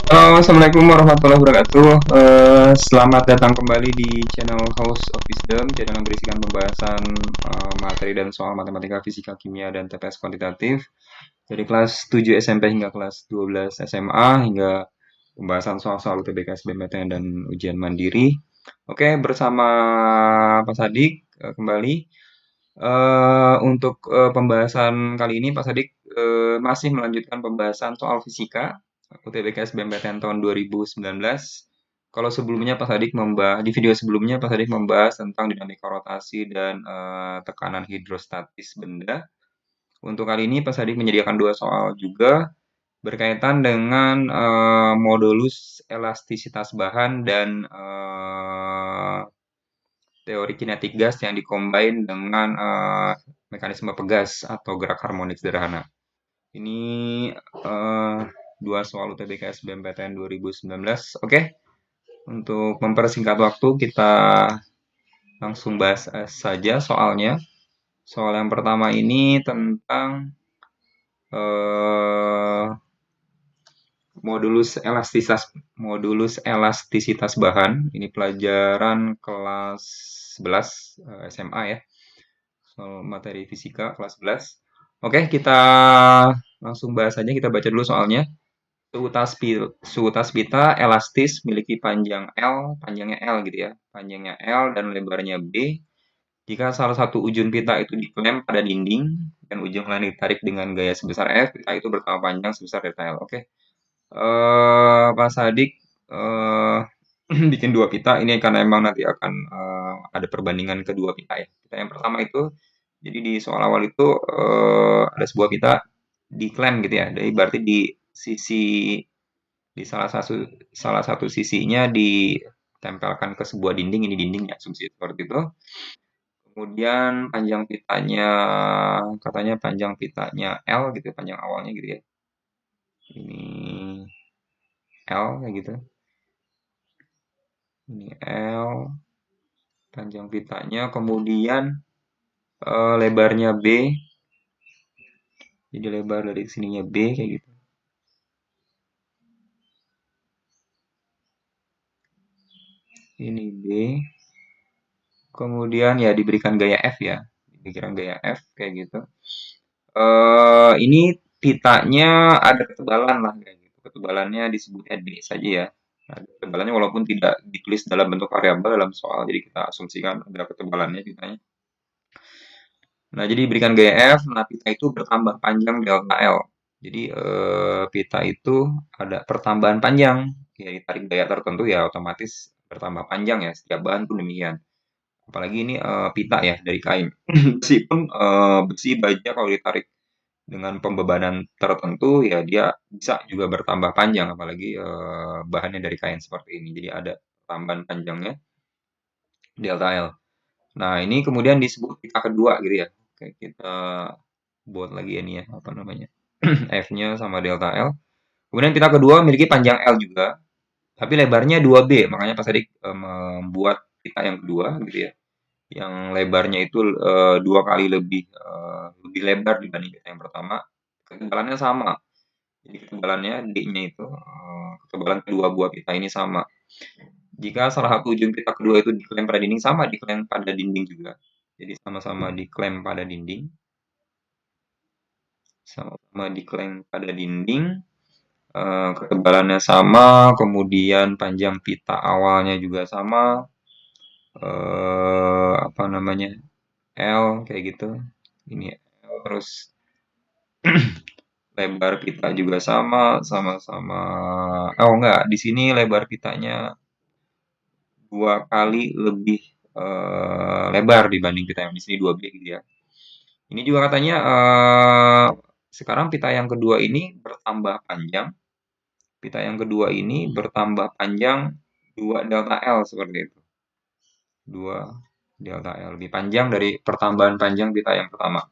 Halo, Assalamualaikum warahmatullahi wabarakatuh. Selamat datang kembali di channel House of Wisdom, channel yang berisikan pembahasan materi dan soal matematika, fisika, kimia, dan TPS kuantitatif dari kelas 7 SMP hingga kelas 12 SMA hingga pembahasan soal-soal UTBK, SBMPTN, dan ujian mandiri. Oke, bersama Pak Sadik kembali. Untuk pembahasan kali ini Pak Sadik masih melanjutkan pembahasan soal fisika UTBK SBMPTN tahun 2019. Kalau sebelumnya Pak Sadik di video sebelumnya Pak Sadik membahas tentang dinamika rotasi dan tekanan hidrostatis benda. Untuk kali ini Pak Sadik menyediakan dua soal juga berkaitan dengan modulus elastisitas bahan dan teori kinetik gas yang dikombin dengan mekanisme pegas atau gerak harmonik sederhana. Ini uh, dua soal UTBK SBMPTN 2019. Oke, untuk mempersingkat waktu kita langsung bahas saja soalnya. Soal yang pertama ini tentang uh, modulus elastisitas bahan. Ini pelajaran kelas 11 SMA ya. Soal materi fisika kelas 11. Oke, kita langsung bahas aja. Kita baca dulu soalnya. Suhu tas pita elastis memiliki panjang L, panjangnya L gitu ya. Panjangnya L dan lebarnya B. Jika salah satu ujung pita itu diklem pada dinding dan ujung lain ditarik dengan gaya sebesar F, pita itu bertambah panjang sebesar delta L. Oke. Pak Sadik eh, bikin dua pita ini karena emang nanti akan ada perbandingan kedua pita ya. Pita yang pertama itu jadi di soal awal itu ada sebuah pita diklaim gitu ya. Jadi berarti di salah satu sisinya ditempelkan ke sebuah dinding, ini dinding ya, asumsi seperti itu. Kemudian panjang pitanya katanya panjang pitanya L gitu, panjang awalnya gitu ya. Ini L kayak gitu. Ini L panjang pitanya, kemudian lebarnya B. Jadi lebar dari sininya B kayak gitu. Ini B. Kemudian ya diberikan gaya F ya. Diberikan gaya F kayak gitu. Ini pitanya ada ketebalan lah kayak gitu. Ketebalannya disebutnya D saja ya. Nah, ketebalannya walaupun tidak ditulis dalam bentuk variabel dalam soal, jadi kita asumsikan ada ketebalannya pitanya. Nah, jadi diberikan gaya F, nah pita itu bertambah panjang delta L. Jadi pita itu ada pertambahan panjang, ya ditarik gaya tertentu ya otomatis bertambah panjang ya, setiap bahan pun demikian. Apalagi ini pita ya dari kain. Meskipun besi baja kalau ditarik dengan pembebanan tertentu ya dia bisa juga bertambah panjang apalagi bahannya dari kain seperti ini. Jadi ada tambahan panjangnya delta L. Nah, ini kemudian disebut pita kedua gitu ya. Oke, kita buat lagi ini ya, apa namanya? F-nya sama delta L. Kemudian pita kedua memiliki panjang L juga, tapi lebarnya 2B. Makanya pas tadi membuat pita yang kedua gitu ya. Yang lebarnya itu dua kali lebih lebar dibanding pita yang pertama. Ketebalannya sama. Jadi ketebalannya D-nya itu ketebalan kedua buah pita ini sama. Jika salah satu ujung pita kedua itu diklaim pada dinding sama diklaim pada dinding juga. Jadi sama-sama diklaim pada dinding. Sama-sama diklaim pada dinding. Ketebalannya sama, kemudian panjang pita awalnya juga sama. Apa namanya? L kayak gitu. Ini L terus lebar pita juga sama-sama. Oh enggak, di sini lebar pitanya dua kali lebih lebar dibanding pita yang di sini 2B gitu ya. Ini juga katanya sekarang pita yang kedua ini bertambah panjang. Pita yang kedua ini bertambah panjang 2 delta L seperti itu. 2 delta L lebih panjang dari pertambahan panjang pita yang pertama.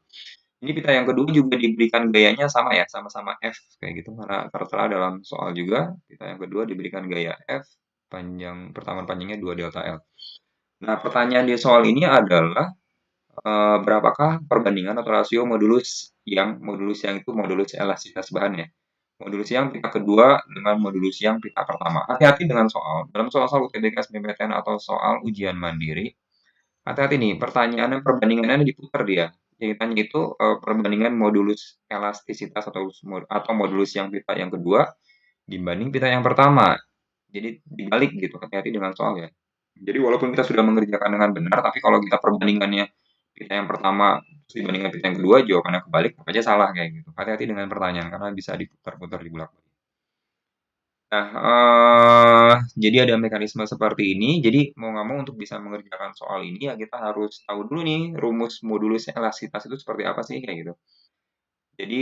Ini pita yang kedua juga diberikan gayanya sama ya, sama-sama F kayak gitu karena tertera dalam soal juga pita yang kedua diberikan gaya F, pertambahan panjangnya 2 delta L. Nah, pertanyaan di soal ini adalah berapakah perbandingan atau rasio modulus yang itu modulus elastisitas bahan ya. Modulus siang pita kedua dengan modulus siang pita pertama. Hati-hati dengan soal. Dalam soal-soal UTBK SBMPTN atau soal ujian mandiri, hati-hati nih, pertanyaannya perbandingannya diputar dia. Yang ditanya itu perbandingan modulus elastisitas atau modulus yang pita yang kedua dibanding pita yang pertama. Jadi dibalik gitu, hati-hati dengan soal ya. Jadi walaupun kita sudah mengerjakan dengan benar, tapi kalau kita perbandingannya pita yang pertama terus dibandingkan pita yang kedua, jawabannya kebalik, aja salah kayak gitu. Hati-hati dengan pertanyaan karena bisa diputar-putar di belakang. Nah, jadi ada mekanisme seperti ini. Jadi mau nggak mau untuk bisa mengerjakan soal ini ya kita harus tahu dulu nih rumus modulus elastisitas itu seperti apa sih kayak gitu. Jadi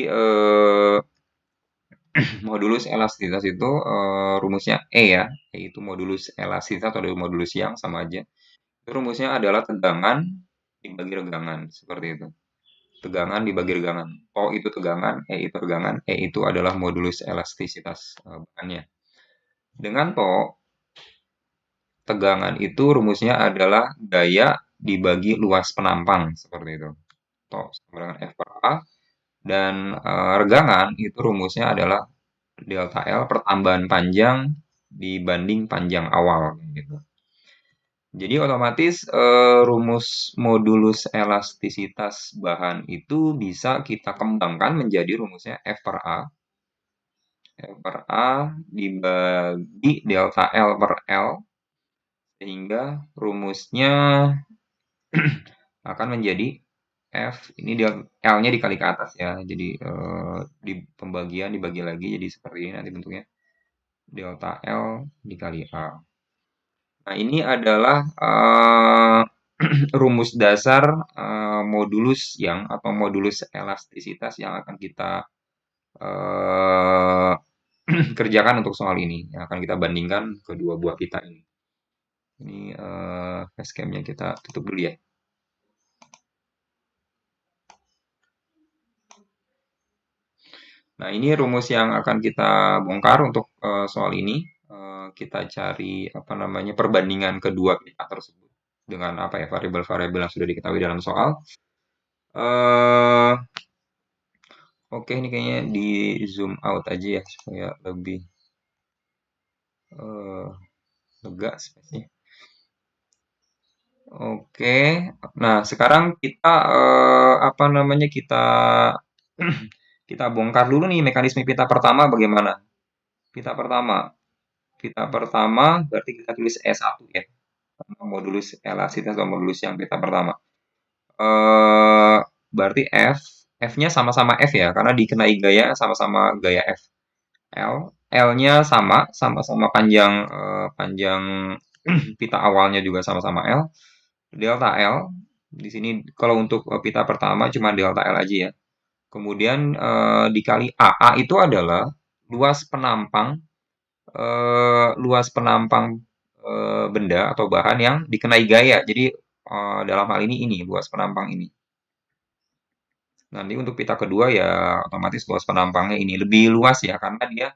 modulus elastisitas itu rumusnya E ya, yaitu modulus elastisitas atau modulus yang sama aja. Itu rumusnya adalah tegangan dibagi regangan seperti itu. Tegangan dibagi regangan. O itu tegangan, E itu regangan, E itu adalah modulus elastisitas bahannya. Dengan TO tegangan itu rumusnya adalah daya dibagi luas penampang seperti itu. Atau sama dengan F per A. Dan regangan itu rumusnya adalah delta L pertambahan panjang dibanding panjang awal gitu. Jadi otomatis rumus modulus elastisitas bahan itu bisa kita kembangkan menjadi rumusnya F per A. F per A dibagi delta L per L sehingga rumusnya akan menjadi F ini dia L-nya dikali ke atas ya. Jadi di pembagian dibagi lagi jadi seperti ini nanti bentuknya. Delta L dikali A. Nah, ini adalah rumus dasar modulus yang atau modulus elastisitas yang akan kita eh, kerjakan untuk soal ini. Yang akan kita bandingkan kedua buah kita ini. Ini facecam-nya kita tutup dulu ya. Nah, ini rumus yang akan kita bongkar untuk soal ini. Kita cari apa namanya perbandingan kedua pita tersebut dengan apa ya variabel-variabel yang sudah diketahui dalam soal. eh Oke, ini kayaknya di zoom out aja ya supaya lebih eh lega space-nya. Oke, nah sekarang kita apa namanya kita bongkar dulu nih mekanisme pita pertama bagaimana? Pita pertama. Pita pertama berarti kita tulis E1 ya. Modulus elastisitas atau modulus yang pita pertama. Berarti F-nya sama-sama F ya, karena dikenai gaya sama-sama gaya F. L-nya sama-sama panjang panjang pita awalnya juga sama-sama L. Delta L di sini kalau untuk pita pertama cuma delta L aja ya. Kemudian dikali A. A itu adalah luas penampang benda atau bahan yang dikenai gaya. Jadi dalam hal ini luas penampang ini. Nanti untuk pita kedua ya otomatis luas penampangnya ini lebih luas ya karena dia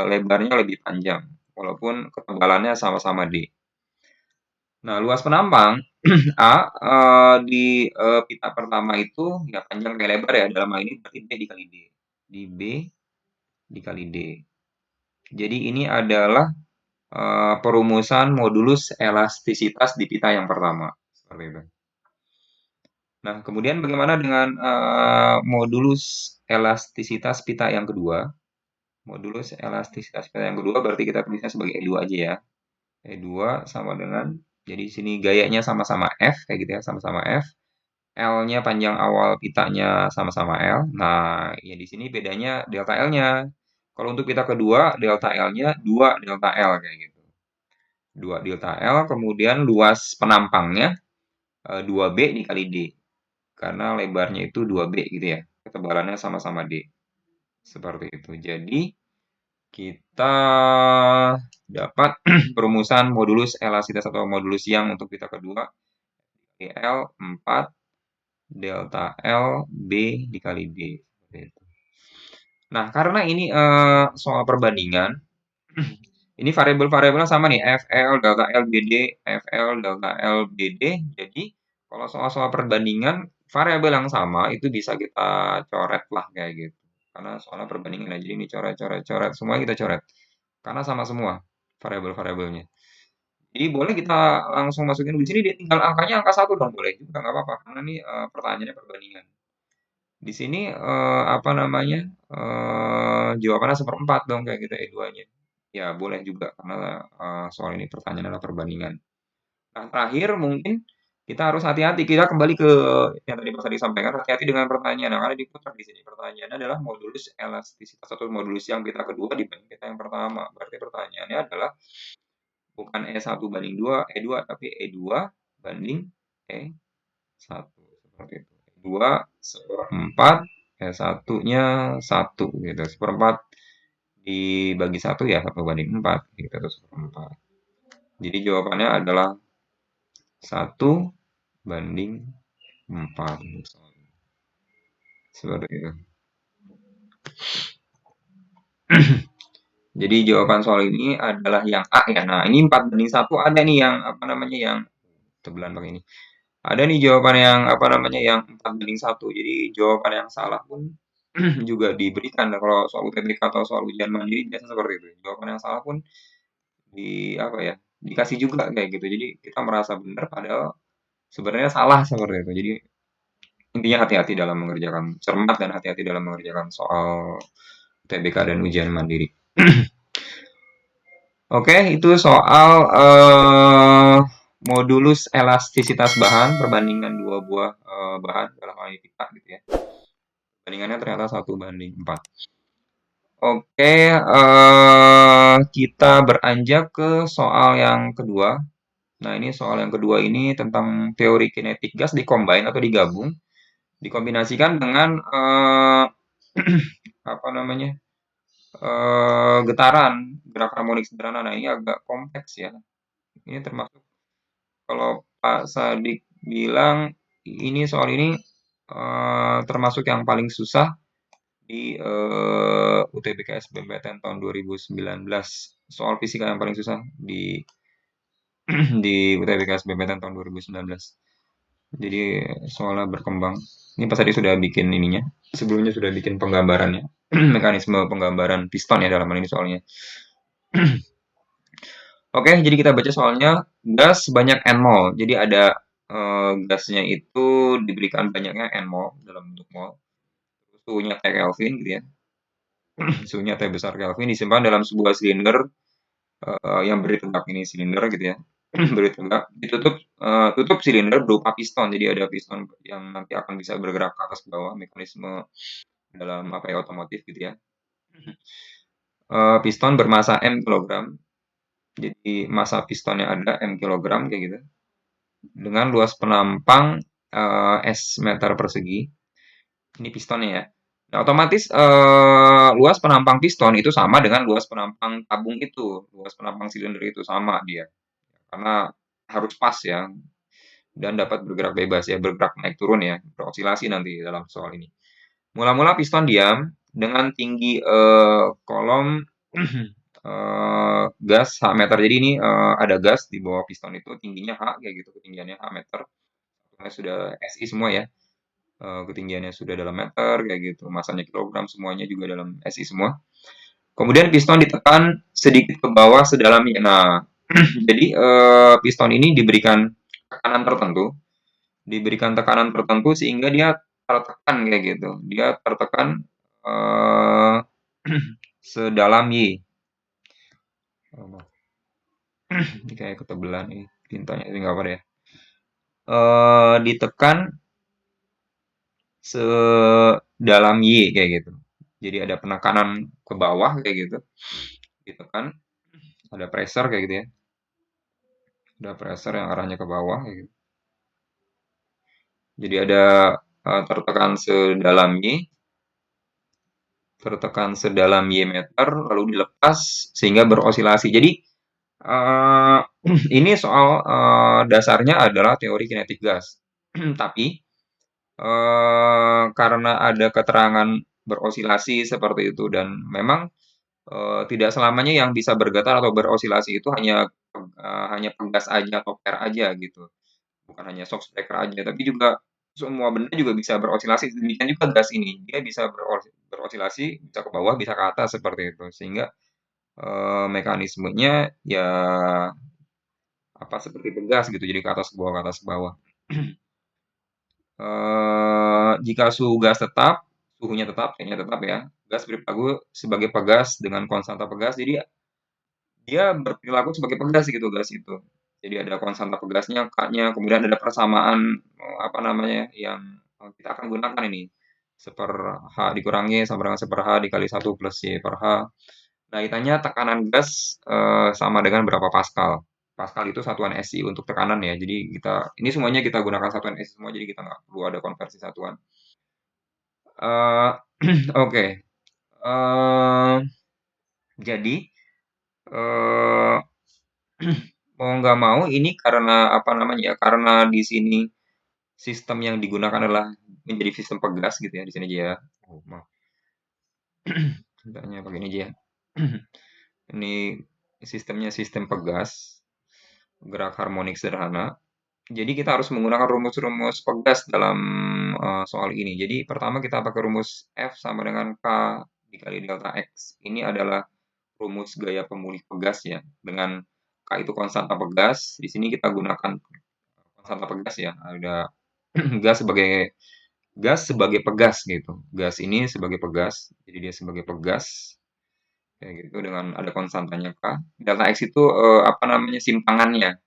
lebarnya lebih panjang walaupun ketebalannya sama-sama D. Nah, luas penampang A di pita pertama itu ya panjang kayak lebar ya dalam hal ini berarti B dikali D. Di B dikali D. Jadi ini adalah perumusan modulus elastisitas di pita yang pertama. Seperti itu. Nah, kemudian bagaimana dengan modulus elastisitas pita yang kedua? Modulus elastisitas pita yang kedua berarti kita tulisnya sebagai E2 aja ya. E2 sama dengan, jadi di sini gayanya sama-sama F, kayak gitu ya, sama-sama F. L-nya panjang awal pitanya sama-sama L. Nah, ya di sini bedanya delta L-nya. Kalau untuk pita kedua, delta L-nya 2 delta L kayak gitu. 2 delta L, kemudian luas penampangnya 2B dikali D. Karena lebarnya itu 2B gitu ya. Ketebalannya sama-sama D. Seperti itu. Jadi, kita dapat perumusan modulus elastisitas atau modulus yang untuk pita kedua. L 4 delta L B dikali D. Nah, karena ini soal perbandingan, ini variabel-variabelnya sama nih, FL, delta L, BD, FL, delta L, BD. Jadi, kalau soal-soal perbandingan, variabel yang sama itu bisa kita coret lah kayak gitu. karena soalnya perbandingan ya. Jadi ini coret, coret, coret, semuanya kita coret. Karena sama semua variabel-variabelnya. Jadi boleh kita langsung masukin di sini, dia tinggal angkanya angka satu dong, boleh juga nggak apa-apa karena ini pertanyaannya perbandingan. Di sini apa namanya jawabannya seperempat dong kayak gitu E2-nya. Ya boleh juga karena soal ini pertanyaan adalah perbandingan. Nah, terakhir mungkin kita harus hati-hati. Kita kembali ke yang tadi Mas Adi sampaikan, hati-hati dengan pertanyaan. Nah, karena diputar di sini. Pertanyaannya adalah modulus elastisitas atau modulus yang kita kedua dibanding kita yang pertama. Berarti pertanyaannya adalah bukan E1 banding 2, E2, tapi E2 banding E1. Seperti itu. E2 seperempat, E1-nya 1 gitu. Seperempat dibagi 1 ya 1 banding 4 gitu, atau seperempat. Jadi jawabannya adalah 1 banding 4. Seperti itu. Jadi jawaban soal ini adalah yang A ya. Nah, ini 4 banding 1 ada nih yang apa namanya yang tebelan pakai ini. Ada nih jawaban yang apa namanya yang 4 banding 1. Jadi jawaban yang salah pun juga diberikan. Nah, kalau soal UTBK atau soal ujian mandiri biasa seperti itu. Jawaban yang salah pun di apa ya? Dikasih juga kayak gitu. Jadi kita merasa benar padahal sebenarnya salah seperti itu. Jadi intinya hati-hati dalam mengerjakan, cermat dan hati-hati dalam mengerjakan soal UTBK dan ujian mandiri. Oke, itu soal modulus elastisitas bahan, perbandingan dua buah bahan dalam hal ini pita gitu ya. Perbandingannya ternyata 1 banding 4. Oke, kita beranjak ke soal yang kedua. Nah, ini soal yang kedua ini tentang teori kinetik gas dikombin atau digabung, dikombinasikan dengan apa namanya getaran, gerak harmonik sederhana. Nah, ini agak kompleks ya. Ini termasuk kalau Pak Sadik bilang ini soal ini termasuk yang paling susah di UTBK SBMPTN tahun 2019. Soal fisika yang paling susah di di UTBK SBMPTN tahun 2019. Jadi soalnya berkembang. Ini Pak Sadik sudah bikin ininya. Sebelumnya sudah bikin penggambarannya. Mekanisme penggambaran piston ya dalam hal ini soalnya. Oke, jadi kita baca soalnya gas sebanyak N mol. Jadi ada gasnya itu diberikan banyaknya N mol dalam bentuk mol. Suhunya T Kelvin gitu ya. Suhunya T besar Kelvin disimpan dalam sebuah silinder yang berdiri tegak ini silinder gitu ya. Berdiri tegak, ditutup tutup silinder berupa piston. Jadi ada piston yang nanti akan bisa bergerak ke atas ke bawah, mekanisme dalam apa ya otomotif gitu ya. Piston bermasa M kilogram. Jadi masa pistonnya ada M kilogram kayak gitu. Dengan luas penampang S meter persegi. Ini pistonnya ya. Nah, otomatis luas penampang piston itu sama dengan luas penampang tabung itu, luas penampang silinder itu sama dia. Karena harus pas ya dan dapat bergerak bebas ya, bergerak naik turun ya, berosilasi nanti dalam soal ini. Mula-mula piston diam dengan tinggi kolom gas H meter. Jadi ini ada gas di bawah piston itu tingginya H kayak gitu, ketinggiannya H meter. Sudah SI semua ya. Ketinggiannya sudah dalam meter kayak gitu, masanya kilogram, semuanya juga dalam SI semua. Kemudian piston ditekan sedikit ke bawah sedalamnya. Nah, jadi piston ini diberikan tekanan tertentu sehingga dia tertekan kayak gitu. Dia tertekan eh, sedalam Y. Ini kayak ketebelan nih tintanya, ini nggak apa ya. Ditekan sedalam Y kayak gitu. Jadi ada penekanan ke bawah kayak gitu. Ditekan, ada pressure kayak gitu ya. Ada pressure yang arahnya ke bawah kayak gitu. Jadi ada tertekan sedalam Y, tertekan sedalam Y meter, lalu dilepas sehingga berosilasi. Jadi ini soal dasarnya adalah teori kinetik gas. Tapi karena ada keterangan berosilasi seperti itu dan memang tidak selamanya yang bisa bergetar atau berosilasi itu hanya pegas aja atau per aja gitu. Bukan hanya shock breaker aja, tapi juga semua benda juga bisa berosilasi, demikian juga gas ini, dia bisa berosilasi, bisa ke bawah, bisa ke atas seperti itu. Sehingga mekanismenya ya apa seperti pegas gitu, jadi ke atas ke bawah, ke atas ke bawah. Jika suhu gas tetap, suhunya tetap, T-nya tetap ya, gas berperilaku sebagai pegas dengan konstanta pegas, jadi dia berperilaku sebagai pegas gitu gas itu. Jadi ada konstanta pegasnya, K-nya, kemudian ada persamaan apa namanya yang kita akan gunakan ini. Seper H dikurangi sama dengan seper H dikali 1 plus Y per H. Nah, ditanya tekanan gas sama dengan berapa Pascal. Pascal itu satuan SI untuk tekanan ya. Jadi ini semuanya kita gunakan satuan SI semua, jadi kita nggak perlu ada konversi satuan. Eh, Oke. Eh, jadi eh, mau nggak mau ini karena apa namanya ya? Karena di sini sistem yang digunakan adalah menjadi sistem pegas gitu ya di sini aja ya. Oh, maaf. Tanya pakai ini aja ya. Ini sistemnya sistem pegas, gerak harmonik sederhana. Jadi kita harus menggunakan rumus-rumus pegas dalam soal ini. Jadi pertama kita pakai rumus F sama dengan K dikali delta X. Ini adalah rumus gaya pemulih pegas ya. Dengan K itu konstanta pegas. Di sini kita gunakan konstanta pegas ya. Ada gas sebagai pegas gitu. Gas ini sebagai pegas. Jadi dia sebagai pegas kayak gitu dengan ada konstantanya K. Delta X itu apa namanya simpangannya.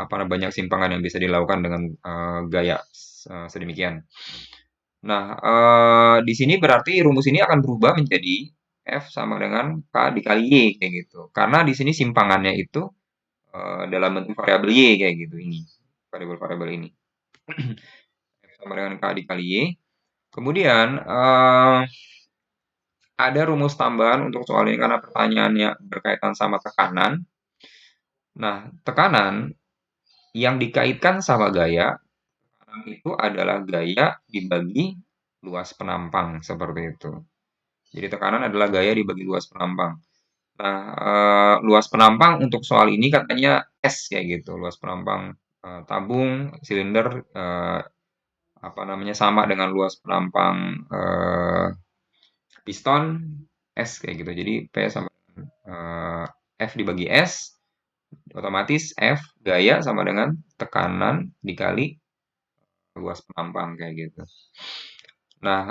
Apa banyak simpangan yang bisa dilakukan dengan gaya sedemikian. Nah, di sini berarti rumus ini akan berubah menjadi F sama dengan K dikali Y kayak gitu. Karena di sini simpangannya itu dalam bentuk variabel Y kayak gitu ini. Variabel-variabel ini. F sama dengan K dikali Y. Kemudian ada rumus tambahan untuk soal ini karena pertanyaannya berkaitan sama tekanan. Nah, tekanan yang dikaitkan sama gaya itu adalah gaya dibagi luas penampang seperti itu. Jadi tekanan adalah gaya dibagi luas penampang. Nah, luas penampang untuk soal ini katanya S kayak gitu. Luas penampang tabung silinder apa namanya sama dengan luas penampang piston S kayak gitu. Jadi P sama F dibagi S, otomatis F gaya sama dengan tekanan dikali luas penampang kayak gitu. Nah,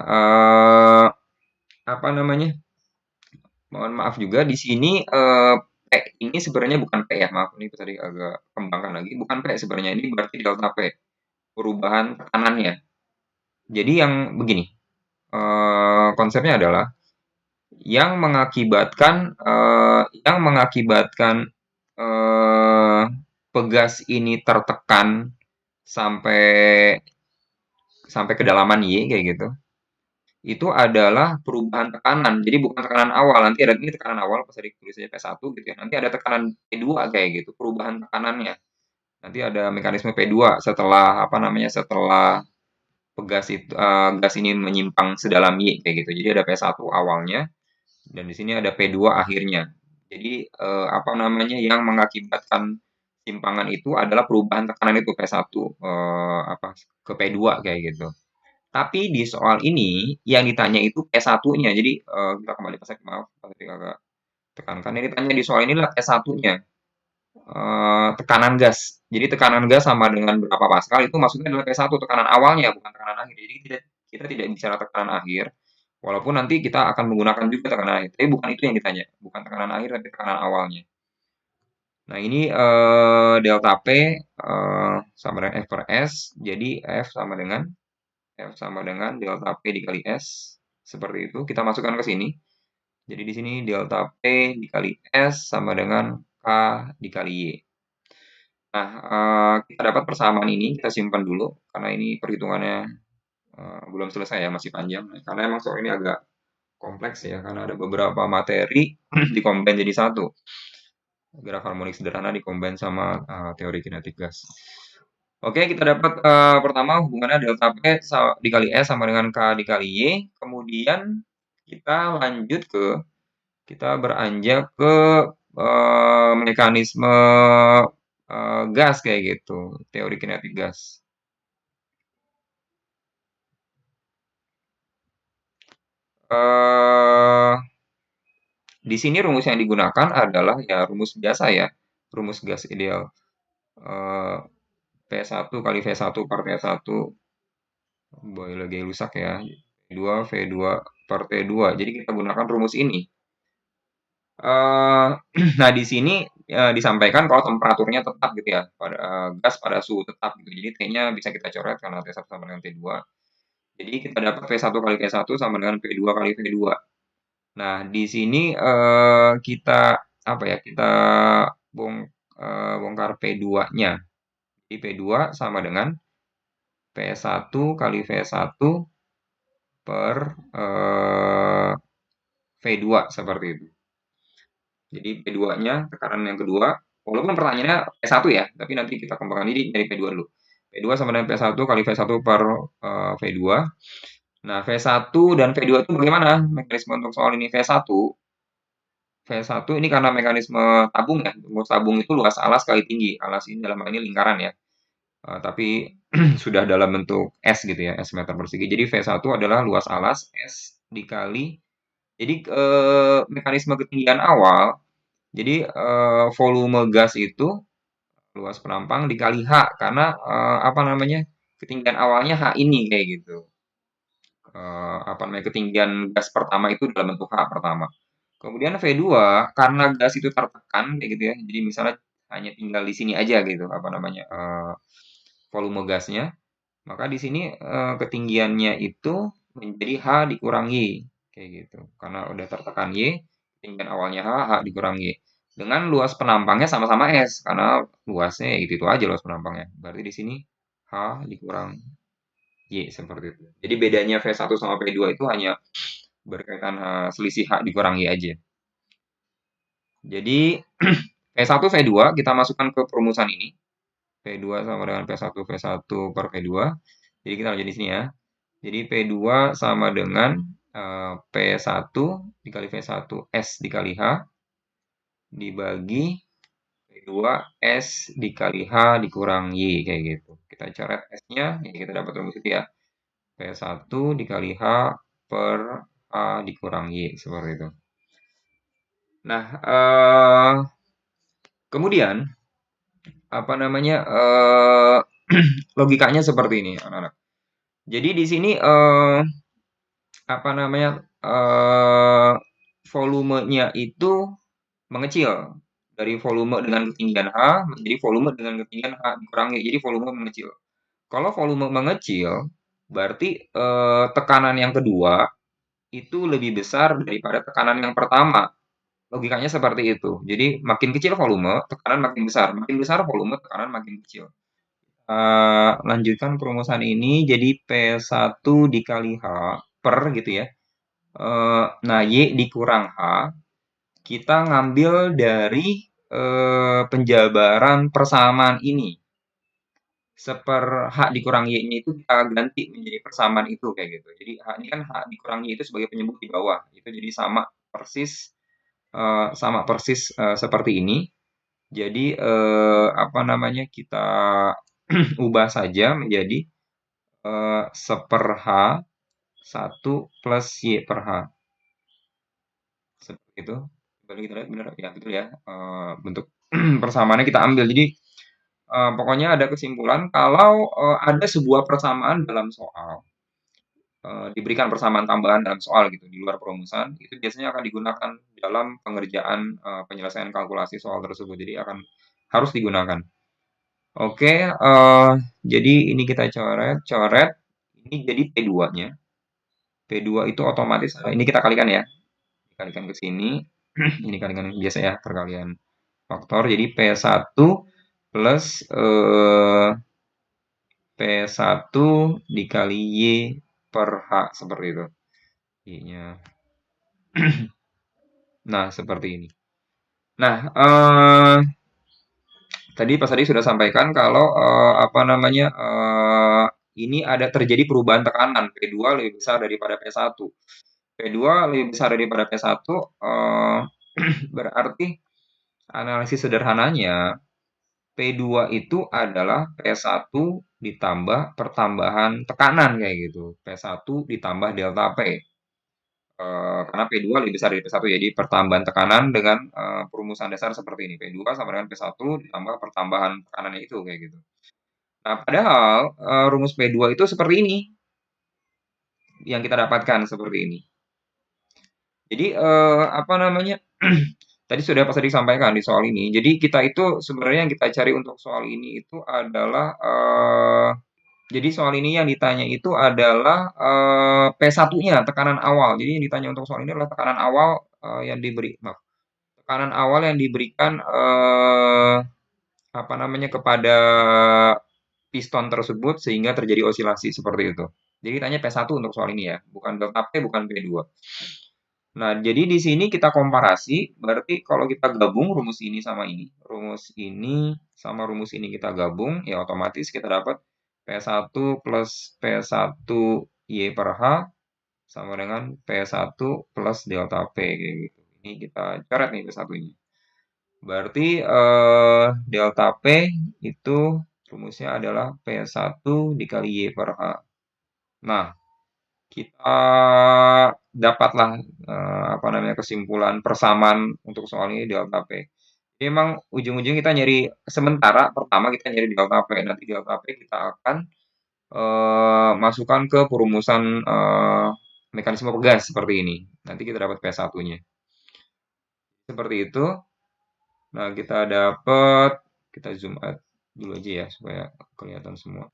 apa namanya? Mohon maaf juga di sini P ini sebenarnya bukan P ya, maaf ini tadi agak kembangkan lagi, bukan P sebenarnya ini berarti delta P, perubahan tekanannya. Jadi yang begini, konsepnya adalah yang mengakibatkan pegas ini tertekan sampai sampai kedalaman Y kayak gitu. Itu adalah perubahan tekanan. Jadi bukan tekanan awal. Nanti ada ini tekanan awal pas tadi tulis aja P1 gitu ya. Nanti ada tekanan P2 kayak gitu, perubahan tekanannya. Nanti ada mekanisme P2 setelah apa namanya? Setelah gas ini menyimpang sedalam Y kayak gitu. Jadi ada P1 awalnya dan di sini ada P2 akhirnya. Jadi apa namanya? Yang mengakibatkan simpangan itu adalah perubahan tekanan itu P1 apa ke P2 kayak gitu. Tapi di soal ini yang ditanya itu P1-nya. Jadi kita kembali ke slide, maaf tadi agak tekankan. Yang ditanya di soal ini adalah P1-nya. Tekanan gas. Jadi tekanan gas sama dengan berapa Pascal itu maksudnya adalah P1 tekanan awalnya bukan tekanan akhir. Jadi kita tidak bicara tekanan akhir. Walaupun nanti kita akan menggunakan juga tekanan akhir. Tapi bukan itu yang ditanya. Bukan tekanan akhir tapi tekanan awalnya. Nah, ini delta P sama dengan F per S. Jadi F sama dengan delta P dikali S. Seperti itu. Kita masukkan ke sini. Jadi di sini delta P dikali S sama dengan K dikali Y. Nah, kita dapat persamaan ini. Kita simpan dulu. Karena ini perhitungannya belum selesai ya. Masih panjang. Karena emang soal ini agak kompleks ya. Karena ada beberapa materi dikombin jadi satu. Gerak harmonik sederhana dikombin sama teori kinetik gas. Oke, kita dapat pertama hubungannya delta P dikali S sama dengan K dikali Y. Kemudian kita beranjak ke mekanisme gas kayak gitu, teori kinetik gas. eh di sini rumus yang digunakan adalah ya rumus biasa ya, rumus gas ideal. Eh, P1 kali V1 per T1, boy lagi rusak ya. V2 V2 per T2. Jadi kita gunakan rumus ini. Eh, nah, di sini disampaikan kalau temperaturnya tetap gitu ya, pada gas pada suhu tetap gitu. Jadi T-nya bisa kita coret karena T1 sama dengan T2. Jadi kita dapat V1 kali V1 sama dengan V2 kali V2. Nah, di sini kita apa ya? Kita bong, bongkar P2-nya. Jadi P2 sama dengan P1 kali V1 per V2 seperti itu. Jadi P2-nya tekanan yang kedua, walaupun pertanyaannya P1 ya, tapi nanti kita kembangkan ini dari P2 dulu. P2 sama dengan P1 kali V1 per V2. Nah, V1 dan V2 itu bagaimana mekanisme untuk soal ini? V1 ini karena mekanisme tabung ya. Rumus tabung itu luas alas kali tinggi. Alas ini dalam hal ini lingkaran ya. Tapi sudah dalam bentuk S gitu ya, S meter persegi. Jadi V1 adalah luas alas S dikali. Jadi mekanisme ketinggian awal. Jadi volume gas itu luas penampang dikali H karena apa namanya? Ketinggian awalnya H ini kayak gitu. Apa namanya? Ketinggian gas pertama itu dalam bentuk H pertama. Kemudian V2 karena gas itu tertekan kayak gitu ya. Jadi misalnya hanya tinggal di sini aja gitu apa namanya? Volume gasnya, maka di sini ketinggiannya itu menjadi H dikurang Y kayak gitu. Karena udah tertekan Y, ketinggian awalnya H dikurang Y. Dengan luas penampangnya sama-sama S karena luasnya ya itu aja luas penampangnya. Berarti di sini H dikurang Y seperti itu. Jadi bedanya V1 sama V2 itu hanya berkaitan selisih H dikurang Y aja. Jadi V1 V2 kita masukkan ke perumusan ini. V2 sama dengan P1 V1 per V2. Jadi kita lanjut di sini ya. Jadi P2 sama dengan P1 dikali V1 S dikali H dibagi P2 S dikali H dikurang Y kayak gitu. Kita coret S-nya, ya kita dapat rumus itu ya. P1 dikali H per H dikurang Y seperti itu. Nah, kemudian apa namanya logikanya seperti ini, anak-anak. Jadi di sini apa namanya volumenya itu mengecil dari volume dengan ketinggian H menjadi volume dengan ketinggian H dikurangi. Jadi volume mengecil. Kalau volume mengecil, berarti tekanan yang kedua itu lebih besar daripada tekanan yang pertama. Logikanya seperti itu. Jadi makin kecil volume, tekanan makin besar. Makin besar volume, tekanan makin kecil. Lanjutkan perumusan ini jadi P1 dikali H per gitu ya. Nah, Y dikurang H, kita ngambil dari penjabaran persamaan ini. Seper H dikurang Y-nya itu kita ganti menjadi persamaan itu kayak gitu. Jadi H ini kan H dikurang Y itu sebagai penyebut di bawah. Itu jadi sama persis seperti ini. Jadi apa namanya kita ubah saja menjadi seper H 1 plus Y per H. Seperti itu. Coba kita lihat benar ya, betul ya. Bentuk persamaannya kita ambil. Jadi pokoknya ada kesimpulan kalau ada sebuah persamaan dalam soal, diberikan persamaan tambahan dalam soal gitu di luar perumusan, itu biasanya akan digunakan dalam pengerjaan penyelesaian kalkulasi soal tersebut. Jadi harus digunakan. Oke, jadi ini kita coret. Ini jadi P2-nya. P2 itu otomatis ini kita kalikan ya. Dikalikan ke sini. Ini kalikan biasa ya, perkalian faktor. Jadi P1 plus P1 dikali Y per H seperti itu. Y-nya. Nah, seperti ini. Nah, tadi sudah sampaikan kalau apa namanya ini ada terjadi perubahan tekanan P2 lebih besar daripada P1. P2 lebih besar daripada P1 berarti analisis sederhananya P2 itu adalah P1 ditambah pertambahan tekanan kayak gitu. P1 ditambah delta P. Karena P2 lebih besar dari P1, jadi pertambahan tekanan dengan perumusan dasar seperti ini. P2 sama dengan P1 ditambah pertambahan tekanannya itu kayak gitu. Nah, padahal rumus P2 itu seperti ini yang kita dapatkan seperti ini. Jadi apa namanya? Tadi sudah Pak Sadik sampaikan di soal ini. Jadi kita itu sebenarnya yang kita cari untuk soal ini itu adalah jadi soal ini yang ditanya itu adalah P1-nya, tekanan awal. Jadi yang ditanya untuk soal ini adalah tekanan awal yang diberi, maaf, tekanan awal yang diberikan apa namanya kepada piston tersebut sehingga terjadi osilasi seperti itu. Jadi tanya P1 untuk soal ini ya, bukan delta P, bukan P2. Nah, jadi di sini kita komparasi, berarti kalau kita gabung rumus ini sama rumus ini kita gabung, ya otomatis kita dapat P1 plus P1 Y per H sama dengan P1 plus delta P, kayak gitu. Ini kita coret nih P1-nya. Berarti delta P itu rumusnya adalah P1 dikali Y per H. Nah, kita dapatlah apa namanya kesimpulan persamaan untuk soal ini delta P. Jadi memang ujung-ujung kita nyari sementara pertama kita nyari delta P, nanti delta P kita akan masukkan ke perumusan mekanisme pegas seperti ini. Nanti kita dapat P1-nya. Seperti itu. Nah, kita dapat, kita zoom out dulu aja ya supaya kelihatan semua.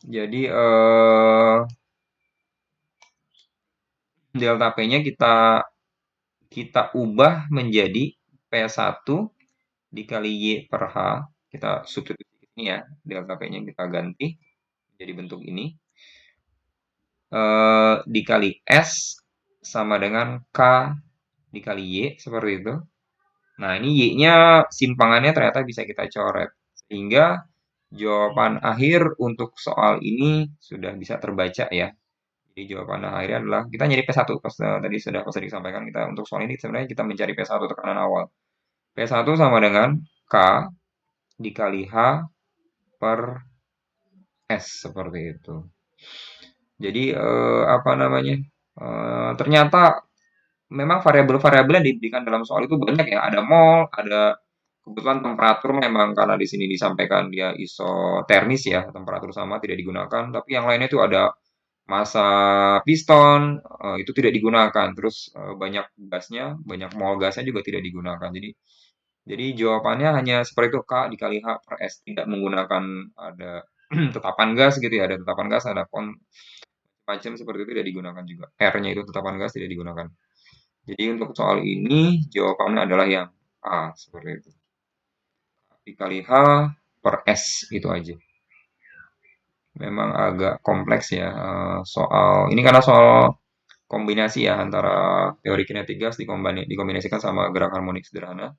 Jadi delta P-nya kita ubah menjadi P1 dikali Y per H. Kita substitusi ini ya, delta P-nya kita ganti jadi bentuk ini. Dikali S sama dengan K dikali Y, seperti itu. Nah, ini Y-nya simpangannya ternyata bisa kita coret. Sehingga jawaban akhir untuk soal ini sudah bisa terbaca ya. Jadi jawaban akhirnya adalah kita nyari P1. Tadi sudah disampaikan kita untuk soal ini sebenarnya kita mencari P1 tekanan awal. P1 sama dengan K dikali H per S seperti itu. Jadi apa namanya? Ternyata memang variabel-variabel yang diberikan dalam soal itu banyak ya. Ada mol, ada kebetulan temperatur memang karena di sini disampaikan dia isotermis ya, temperatur sama tidak digunakan. Tapi yang lainnya itu ada massa piston itu tidak digunakan. Terus banyak gasnya, banyak mol gasnya juga tidak digunakan. Jadi jawabannya hanya seperti itu K dikali H per S, tidak menggunakan ada tetapan gas gitu ya, ada tetapan gas, ada macam seperti itu tidak digunakan juga. R-nya itu tetapan gas tidak digunakan. Jadi untuk soal ini jawabannya adalah yang A seperti itu. Dikali H per S itu aja. Memang agak kompleks ya soal ini karena soal kombinasi ya antara teori kinetik gas dikombinasikan sama gerak harmonik sederhana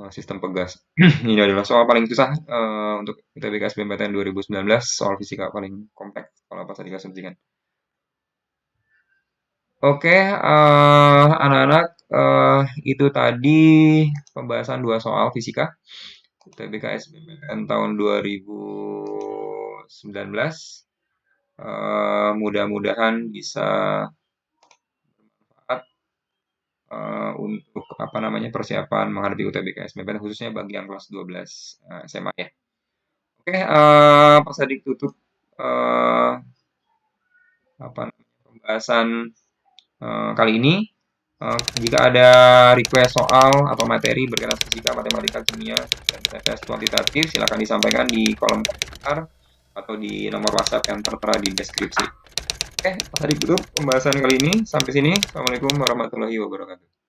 sistem pegas. Ini adalah soal paling susah untuk UTBK SBMPTN 2019, soal fisika paling kompleks kalau pas tadi asumsikan. Oke, anak-anak, itu tadi pembahasan 2 soal fisika UTBK SBMPTN tahun 2019. Mudah-mudahan bisa bermanfaat untuk apa namanya persiapan menghadapi UTBK SBMPTN khususnya bagi yang kelas 12 SMA ya. Oke, Pak Sadik tutup apa namanya pembahasan kali ini. Jika ada request soal atau materi berkaitan fisika, matematika, kimia, dan tes kuantitatif, silakan disampaikan di kolom komentar atau di nomor WhatsApp yang tertera di deskripsi. Oke, tadi tutup pembahasan kali ini. Sampai sini. Assalamualaikum warahmatullahi wabarakatuh.